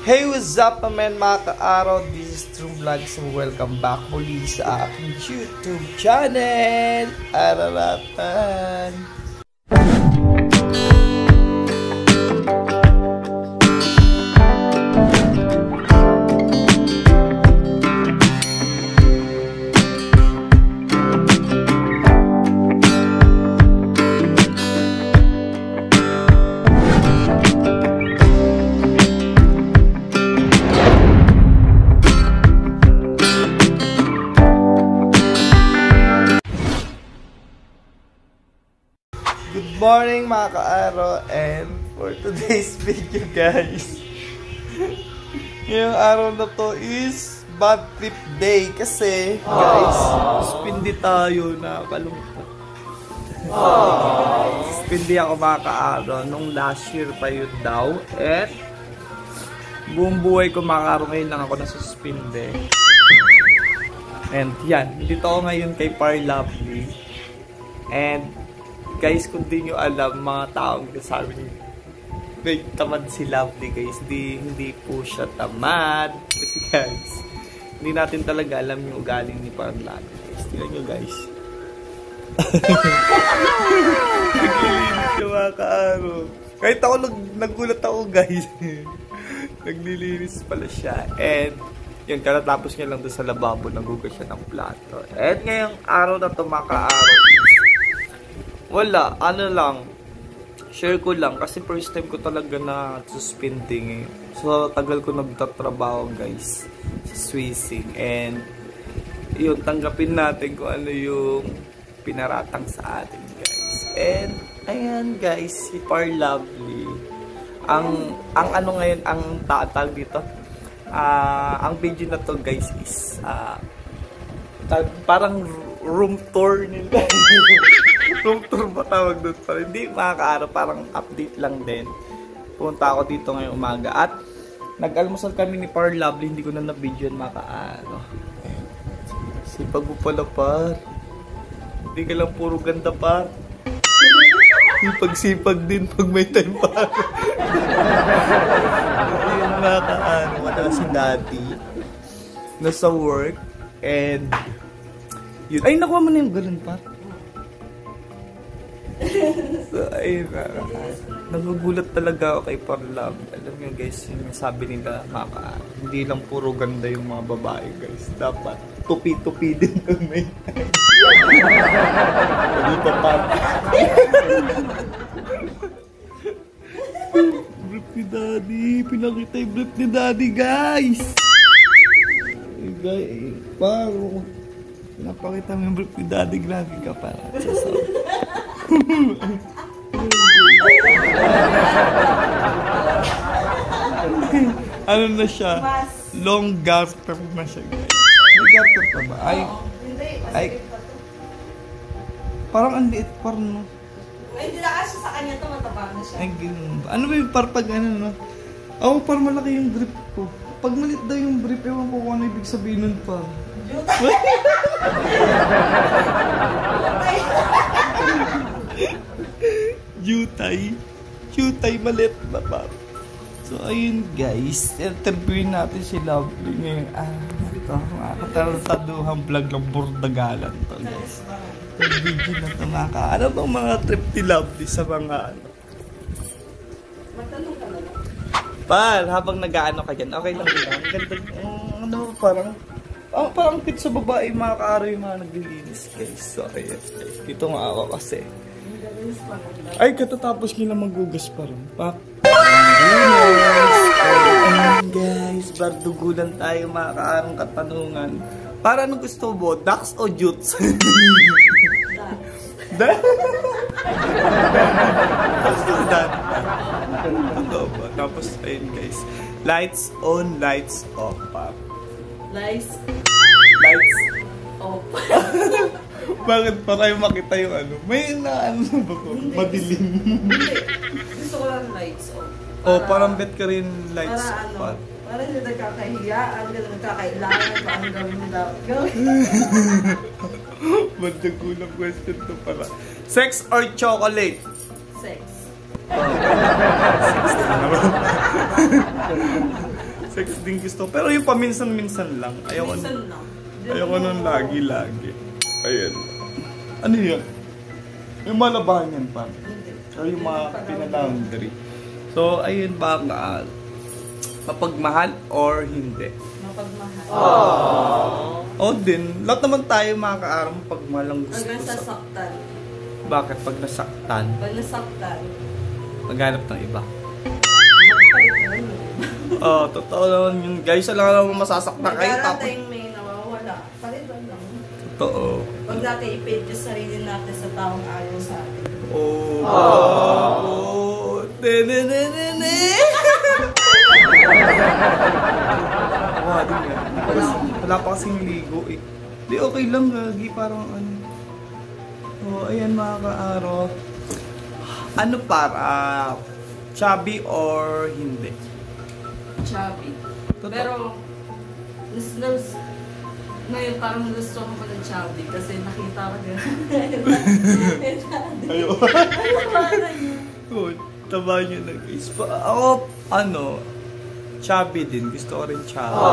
Hey, what's up naman mga ka-araw? This is True Vlogs and welcome back muli sa aking YouTube channel, Araratan. Good morning mga ka-araw, and for today's video guys, ngayong araw na to is bad trip day kasi guys, spindi tayo, nakakalungkot. Spindi ako mga ka-araw nung last year pa yun daw, and buong buhay ko mga ka-araw ngayon lang ako nasuspindi. And yan, dito ako ngayon kay Par Lovely, and guys, kung di nyo alam, mga taong sabi nyo, wait, tamad si Lovely guys. Hindi po siya tamad. Kasi guys, hindi natin talaga alam yung ugali ni Par Lovely guys. Tingnan nyo guys. Naglilinis siya mga ka-araw. Kahit ako nagulat ako guys. Naglilinis pala siya. And yun, katatapos niya lang doon sa lababo, nagugas siya ng plato. And ngayong araw na ito mga ka-araw, wala, ano lang, share ko lang kasi first time ko talaga na suspending eh. So, tagal ko nagtatrabaho guys sa Swissing, and yun, tanggapin natin kung ano yung pinaratang sa atin guys. And, ayan guys, si Par Lovely. Ang ano ngayon, ang tatag dito, ang video na to guys is, parang room tour nila. Room tour ba tawag doon pa? Hindi mga ka-araw, parang update lang din. Punta ako dito ngayong umaga at nag-almusal kami ni Par Lovely. Hindi ko na na-video yan mga ka-araw. Sipag mo pala Par. Hindi ka lang puro ganda Par. Sipag-sipag din pag may time Par. Hindi yung mga ka-araw. Wala si Daddy. Nasa work. And yun. Ay, nakuha mo na yung ganun Par. So, ayun na. Nagugulat talaga ako kay Par Lovely. Alam nyo guys, yung sabi nila, hindi lang puro ganda yung mga babae guys. Dapat tupi-tupi din pag may time. Hindi pa Par. Brief ni Daddy. Pinakita yung brief ni Daddy guys. Guys, Par, napakita mo yung brief ni Daddy. Grabe ka Par. Ano na siya? Long garter na siya guys. May garter pa ba? Ay, parang ang liit Par no? Ay, hindi na kasi sa kanya ito, mataba na siya. Ay, ganun ba? Ano ba yung Par pag ano no? Ako Par, malaki yung grip ko. Pag maliit daw yung grip, ewan ko kung ano ibig sabihin nun Par. Jutay. Jutay maliit na Par. So, ayun guys. Interviewin natin si Lovely ngayon. Ito. Makakatarataduhang vlog ng Burdagalan to guys. Yung video na ito mga ka. Ano bang mga trip ni Lovely sa mga ano? Magtanong ka na lang. Par, habang nag-ano ka dyan, okay lang din. Ang ganda. Ano, parang fit sa babae mga ka-araw yung mga naglilinis guys. So, ayun. Dito nga ako kasi. Ay, katatapos nila magugas pa rin. Pak. Ayan guys, bardugulan tayo mga ka-arong katanungan. Para anong gusto mo? Ducks o jutes? Ducks. Tapos ayun guys, lights on, lights off pa. Lights off. Bakit para yung makita yung ano? May ano ba ko? Madilim. Gusto ko lang lights off. Oh, parang bet ka rin lights para off. Para hindi nagkakahiyaan, nagkakailangan, paano gawin nila. Magdagulang question to pala. Sex or chocolate? Sex. Sex din gusto. Pero yung paminsan-minsan lang. Ayoko Minsan lang. Ayoko nun lagi-lagi. Ayan. Ano yun? Yung malabahan yan pa. Hindi. O yung mga pinalaundry. So, ayun ba ka? Mapagmahal or hindi? Mapagmahal. O din, lahat naman tayo mga kaaraw mapagmahal ang gusto. Hanggang sasaktan. Bakit pag nasaktan, Pag nasaktan, maghanap ng iba? magpalit na yun. Oh, totoo naman yun. Guys, alam naman masasaktan kayo. Tapos, Darating may nawawala. Palitan lang. totoo. Huwag natin ipit yung sarili natin sa taong ayaw sa atin. Oh. Ne. Wala pa kasing ligo eh. Di okay lang, gagi. Parang ano. Oh, ayan mga kaaro. Ano para? Chubby or hindi? Chubby. Totoo. Pero, ngayon parang gusto ko pa ng chubby kasi nakita ko din. Ayo. Oh, taba nyo na guys. Ako, ano, chubby din. Gusto ko rin chubby.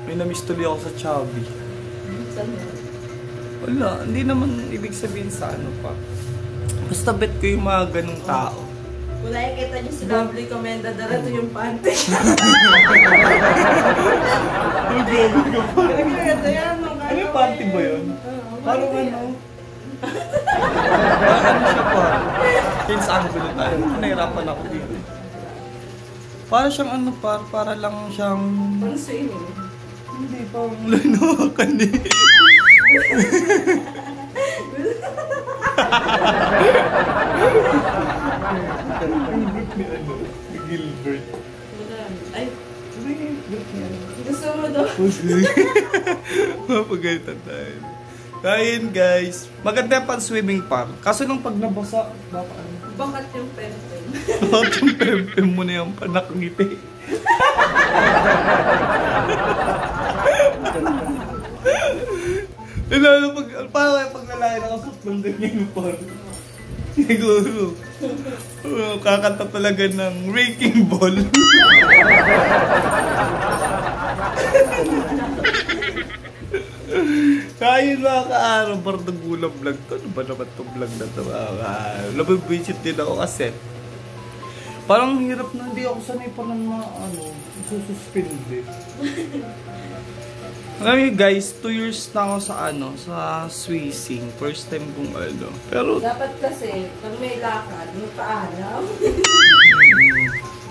May namiss tuloy ako sa chubby. Wala, hindi naman ibig sabihin sa ano pa. Basta bet ko yung mga ganong tao. Kung nakikita niyo si Lovely Comenda, darato yung panty. Ano yung panty ba yun? Parang ano? Parang ano siya pa? Kids angulo tayo. Nahirapan ako dito. Para siyang ano para lang siyang... Pang swimming. Hindi, parang lanokan eh. Gilbert. Ay, gusto mo daw. Mapagalitan tayo. Ayun guys, maganda pa swimming park. Kaso nung pag nabasa, baka ano? Bakat yung pempem. Bakit yung pempem mo na yung panakngiti? Lalo pag lalaki nakasuot ng ganyan yung park. Siguro. Kakanta talaga ng Wrecking Ball. Kaya mga kaaraw, parang gulang vlog to. Ano ba naman itong vlog na ito mga kaaraw? Nabibisit din ako kasi parang hirap na, hindi ako sanay pa ng mga sususpindi. Ngayon guys, 2 years na ako sa sa Swissing. First time kong Pero Dapat kasi, pag may lakad, may paalam.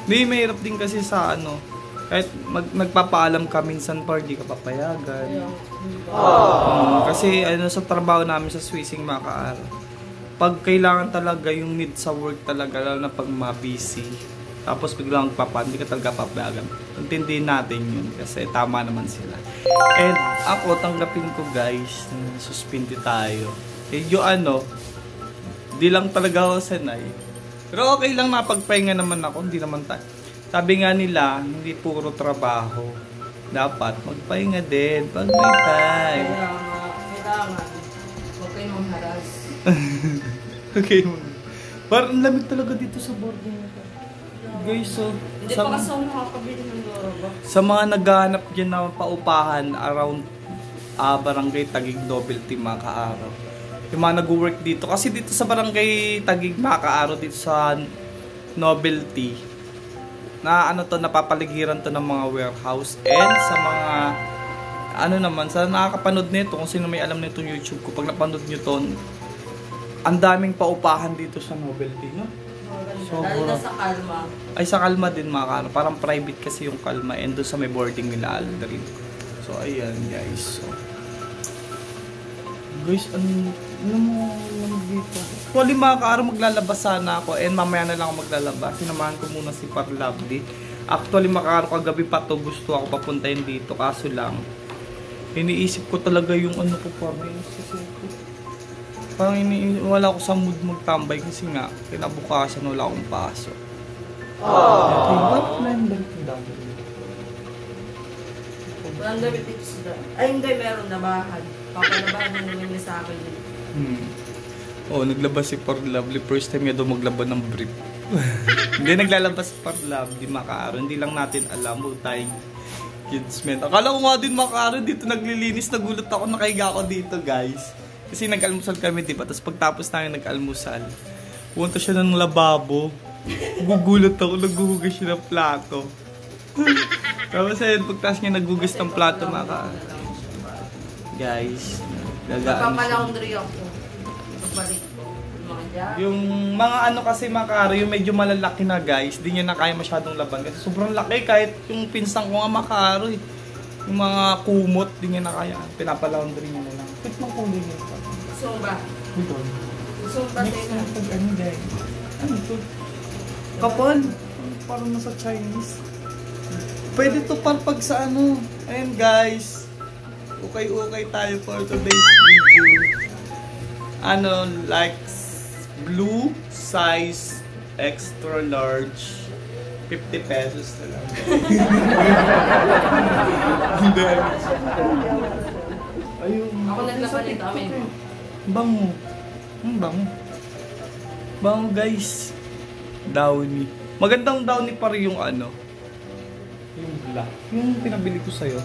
Hindi, mahirap din kasi sa kahit nagpapaalam ka minsan pa, hindi ka papayagan. Kasi sa trabaho namin sa Swissing mga kaaraw, pag kailangan talaga yung need sa work talaga, lalo na pag busy, tapos biglang hindi ka talaga papayagan. Intindihin natin yun kasi tama naman sila. And ako, tanggapin ko guys, suspindi tayo. Medyo di lang talaga ako sanay. Pero okay lang, napagpahinga naman ako, hindi naman tayo. Sabi nga nila, hindi puro trabaho. Dapat magpahinga din pag may time. Kailangan. Huwag kayo mangharas. Okay. Parang lamig talaga dito sa boarding nito. Guys, so... Hindi pa kasi ako nakakabili ng Loroba. Sa mga naghahanap dyan na paupahan around Barangay Taguig Novelty mga kaaraw. Yung mga nag-work dito. Kasi dito sa Barangay Taguig mga kaaraw, dito sa Novelty, na napapaligiran to ng mga warehouse. And sa mga naman, sa nakakapanood nito, kung sino may alam nitong YouTube ko, pag napanood nyo to, ang daming paupahan dito sa Novelty, no? Lalo na sa Calma. Ay, sa Calma din mga parang private kasi yung Calma, and doon sa may boarding nila Aldrin. So, ayan guys. So, guys, ano mo dito? Actually mga kaaraw, maglalabas sana ako, and mamaya na lang ako maglalabas. Sinamahan ko muna si Par Lovely. Actually mga kaaraw, kagabi pa to gusto ako papuntahin dito, kaso lang iniisip ko talaga yung ko pa, may parang wala ako sa mood magtambay kasi nga kinabukasan wala akong pasok. Walang damit dito sila. Ay hindi, meron nabahan. Papalabahan na naman niya sa akin. Oh, naglaba si Par Lovely. First time niya daw maglaba ng brief. Hindi naglalabas par love, di makaaro. Hindi lang natin alam mo tayong kids men. Akala ko nga din makaaro dito naglilinis. Nagulat ako, nakahiga ako dito guys. Kasi nag-almusal kami diba. Tapos pagtapos namin nag-almusal, punta siya ng lababo. Gugulat ako, naghuhugas siya ng plato. Tapos ayun, pagtas niya naghugas ng plato guys, gagaan Papalaundry ako. Pagbalik ko. Yung mga ano kasi Makaro, yung medyo malalaki na guys, di niya na kaya masyadong laban. Kasi sobrang laki, kahit yung pinsang ko nga Makaro eh. Yung mga kumot, di niya na kaya. Pinapalaundry niya na lang. Pit mong kulay niya. Gusto ba? Ito. Gusto ba tayo? Ano guys? Ano ito? Kapal. Parang nasa Chinese. Pwede to pag sa ano. Ayan guys. Okay tayo for today's video. Ano, like blue size extra large 50 pesos na lang. Hindi. Ayun. Ako naglaban nito amin. Bango. Bango. Bango guys. Downy. Magandang downy pa rin yung ano. Yung black. Yung pinabili ko sa'yo.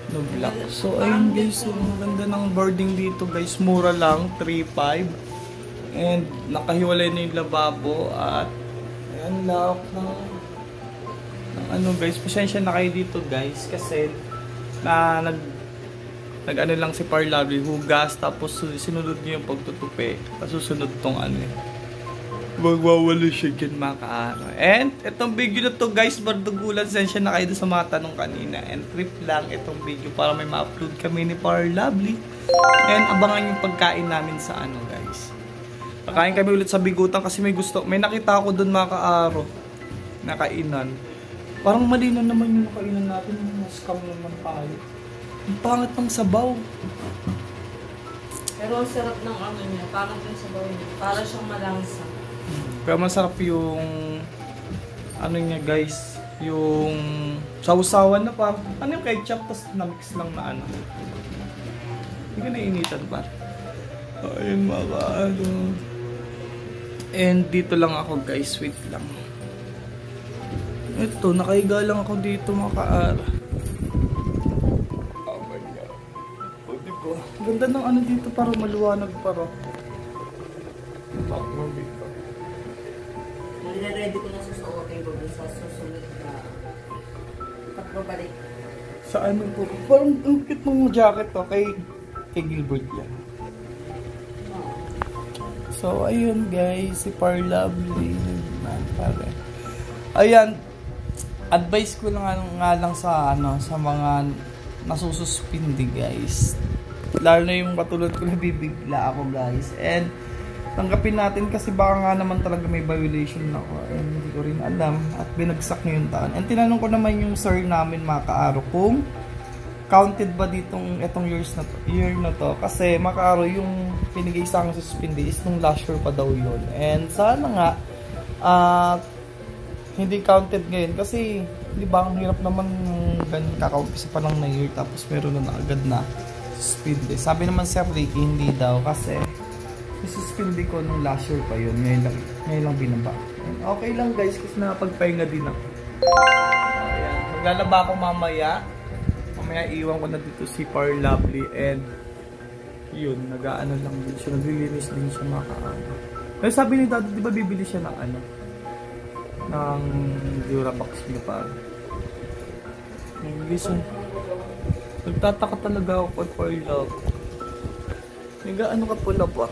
No black. So ayun guys. So, maganda ng boarding dito guys. Mura lang. 3.5. And nakahiwalay na yung lababo. At ayan lock ng ano guys. Pasensya na kayo dito guys. Kasi nag-ano lang si Parlavely. Hugas. Tapos sinunod niyo yung pagtutupi. Tapos susunod tong ano eh. Magwawalo siya dyan mga kaano. And itong video na to guys, bardugulan, sensya na kayo sa mga tanong kanina. And trip lang itong video para may ma-upload kami ni Parlavely. And abangan yung pagkain namin sa ano guys. Kakain kami ulit sa Bigutan kasi may nakita ako doon mga kaaro. Nakainan. Parang mali na naman yung nakainan natin. Scam naman tayo. Ang pangit ng sabaw. Pero ang sarap ng ano niya, parang yung sabaw niya. Para siyang malangsa. Pero masarap yung ano niya guys, yung sausawan na parang ano yung ketchup tapos na-mix lang na ano. Hindi ka nainitan pa. Ayun mga ano. And dito lang ako guys, wait lang. Ito, nakahiga lang ako dito mga kaara. Oh my god. O diba? Ganda ng ano dito, parang maluwanag parang. Nire-ready ko na susuotin ko sa susunod na pagbabalik. Sa ano po? Parang ang cute ng jacket to kay Gilbert yan. So ayun guys, si Parlavely ayan, advice ko lang nga lang sa ano, sa mga nasususpindi guys. Lalo na yung patulad ko, nabibigla ako guys. And tanggapin natin kasi baka nga naman talaga may violation ako. And hindi ko rin alam. At binagsak niyo yung taan. And tinanong ko naman yung sir namin mga kaaro kung counted ba ditong itong year na to. Kasi mga kaaro yung pinigay sa akin sa suspindi is nung last year pa daw yun. And sana nga hindi counted ngayon. Kasi di ba ang hirap naman kakaumpisa pa lang na year tapos meron na agad na suspindi. Sabi naman Sir Ricky hindi daw kasi isuspindi ko nung last year pa yun. Ngayon lang binaba. And okay lang guys kasi nakapagpahinga din ako. Ayan. Maglalaba ako mamaya. Mamaya iwan ko na dito si Parlavely. And yun, nag-aano lang din siya. Naglilinis din siya makaano. Pero sabi ni Daddy, di ba bibili siya ng ano? Ng Durabox niya parang. Listen. Nagtataka talaga ako kay Parlavely. Nag-aano ka pula pa?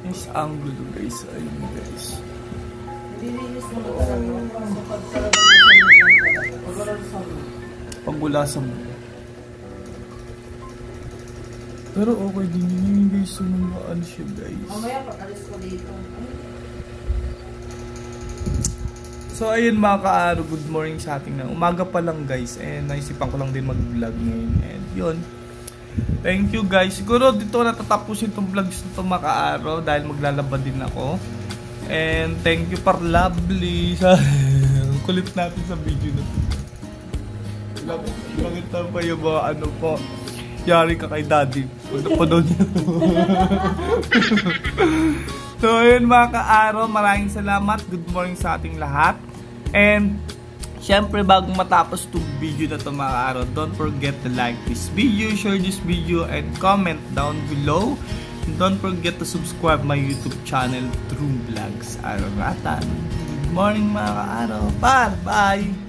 This angle guys, ayun guys. Dilinis mo talaga sa pagkaraman sa pagwala sa mo. Pero okay din yun guys, yung ano siya guys. Mamaya pag-alis ko dito. So ayun mga kaaro, good morning sa ating na. Umaga pa lang guys, and naisipan ko lang din mag-vlog ngayon. And yun. Thank you guys. Siguro dito natatapusin itong vlogs nito mga kaaraw dahil maglalaba din ako. And thank you Parlavely sa kulit natin sa video na ito. Bakit na pa yung mga ano po. Yari ka kay Daddy. Panood niya ito. So, yun mga ka-aro, maraming salamat. Good morning sa ating lahat. And, syempre, bago matapos itong video na ito mga ka-aro, don't forget to like this video, share this video, and comment down below. And don't forget to subscribe my YouTube channel, True Vlogs Aroratan. Good morning mga ka-aro. Bye!